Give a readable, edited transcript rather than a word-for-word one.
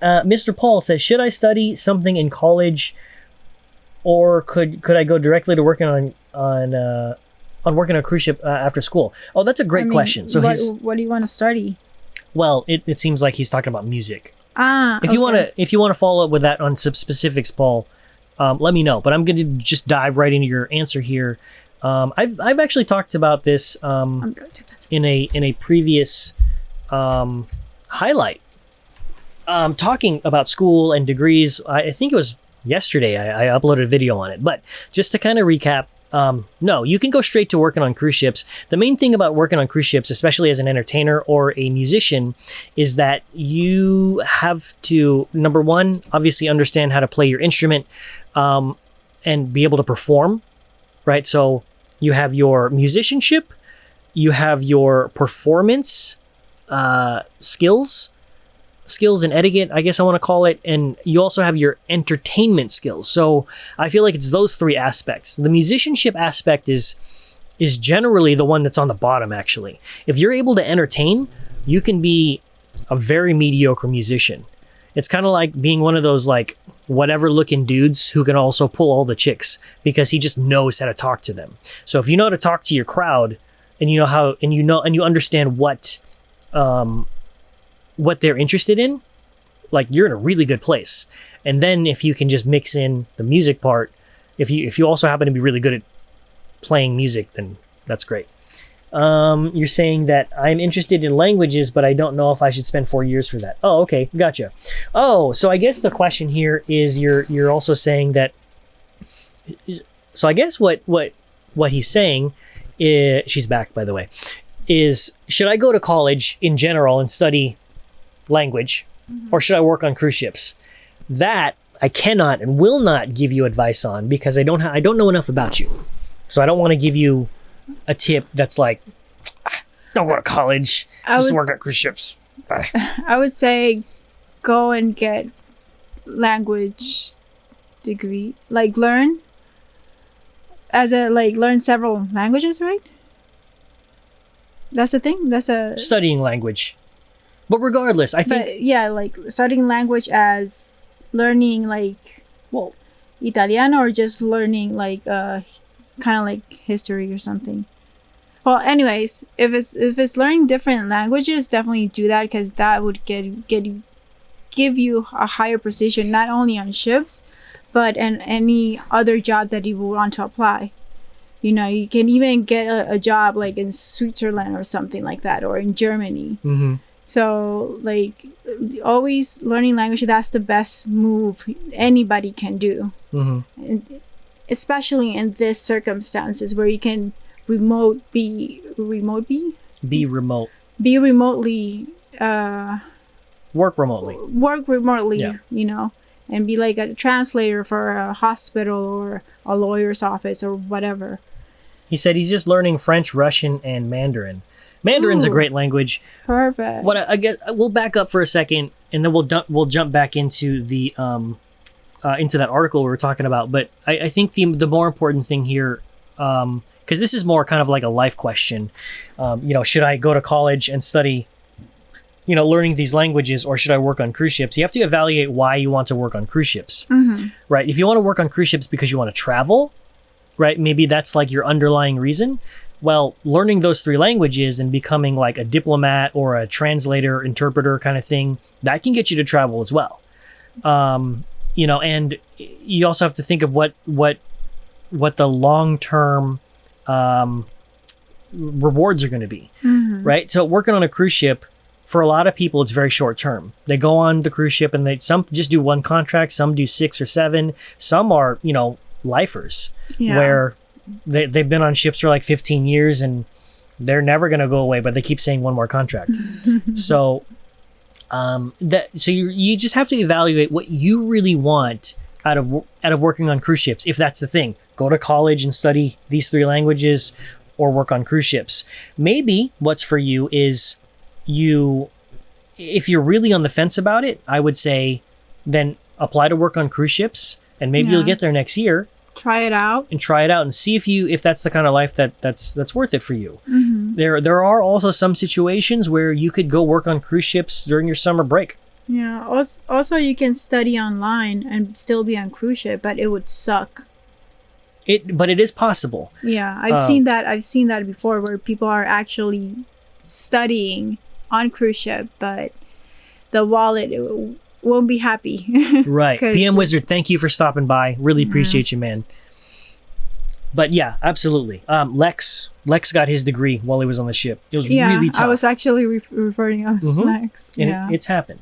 Mr. Paul says, should I study something in college, or could I go directly to working on working on a cruise ship after school? Oh, that's a great question. So what do you want to study? Well, it seems like he's talking about music. If Okay. you want to follow up with that on some specifics, Paul, let me know. But I'm going to just dive right into your answer here. I've actually talked about this I'm going to. in a previous highlight, talking about school and degrees. I think it was yesterday I uploaded a video on it. But just to kind of recap, no, you can go straight to working on cruise ships. The main thing about working on cruise ships, especially as an entertainer or a musician, is that you have to, number one, obviously understand how to play your instrument, and be able to perform, right? So you have your musicianship, you have your performance skills and etiquette, I guess I want to call it, and you also have your entertainment skills. So I feel like it's those three aspects. The musicianship aspect is generally the one that's on the bottom, actually. If you're able to entertain, you can be a very mediocre musician. It's kind of like being one of those like whatever looking dudes who can also pull all the chicks because he just knows how to talk to them. So if you know how to talk to your crowd, and you know how, and you understand what they're interested in, like, you're in a really good place. And then if you can just mix in the music part, if you also happen to be really good at playing music, then that's great. You're saying that I'm interested in languages, but I don't know if I should spend 4 years for that. Oh, okay, gotcha. Oh, so I guess the question here is you're also saying that. So I guess what he's saying is, she's back, by the way, is should I go to college in general and study language, or should I work on cruise ships? That I cannot and will not give you advice on, because I don't know enough about you. So I don't want to give you a tip that's like, don't go to college, just work on cruise ships. I would say go and get language degree, like learn several languages, right? That's the thing. Studying language. But regardless, I think... But yeah, like studying language as learning like, well, Italiano, or just learning like kind of like history or something. Well, anyways, if it's learning different languages, definitely do that, because that would give you a higher position, not only on ships, but in any other job that you would want to apply. You know, you can even get a job like in Switzerland or something like that, or in Germany. Mm-hmm. So, like, always learning language, that's the best move anybody can do. Mm-hmm. And especially in this circumstances where you can be remotely work remotely, yeah. You know, and be like a translator for a hospital or a lawyer's office or whatever. He said he's just learning French, Russian, and Mandarin. Mandarin's a great language. Perfect. What I guess we'll back up for a second, and then we'll jump back into the into that article we were talking about. But I think the more important thing here, because this is more kind of like a life question. You know, should I go to college and study, you know, learning these languages, or should I work on cruise ships? You have to evaluate why you want to work on cruise ships, right? If you want to work on cruise ships because you want to travel, right? Maybe that's like your underlying reason. Well, learning those three languages and becoming like a diplomat or a translator, interpreter kind of thing, that can get you to travel as well. You know, and you also have to think of what the long-term rewards are going to be, right? So working on a cruise ship, for a lot of people, it's very short term. They go on the cruise ship and some just do one contract, some do 6 or 7, some are, you know, lifers, where they've been on ships for like 15 years and they're never going to go away, but they keep saying one more contract. So you just have to evaluate what you really want out of working on cruise ships. If that's the thing, go to college and study these 3 languages, or work on cruise ships. Maybe what's for you is if you're really on the fence about it, I would say then apply to work on cruise ships, and maybe you'll get there next year. Try it out and see if that's the kind of life that's worth it for you. There are also some situations where you could go work on cruise ships during your summer break. Yeah. Also, you can study online and still be on cruise ship, but it would suck. But it is possible. Yeah, I've seen that. I've seen that before, where people are actually studying on cruise ship, but the wallet won't be happy. Right. 'Cause PM it's- Wizard, thank you for stopping by. Really appreciate you, man. But yeah, absolutely. Lex got his degree while he was on the ship. It was Yeah, really tough. I was actually referring to Mhm. Lex. And Yeah. it's happened.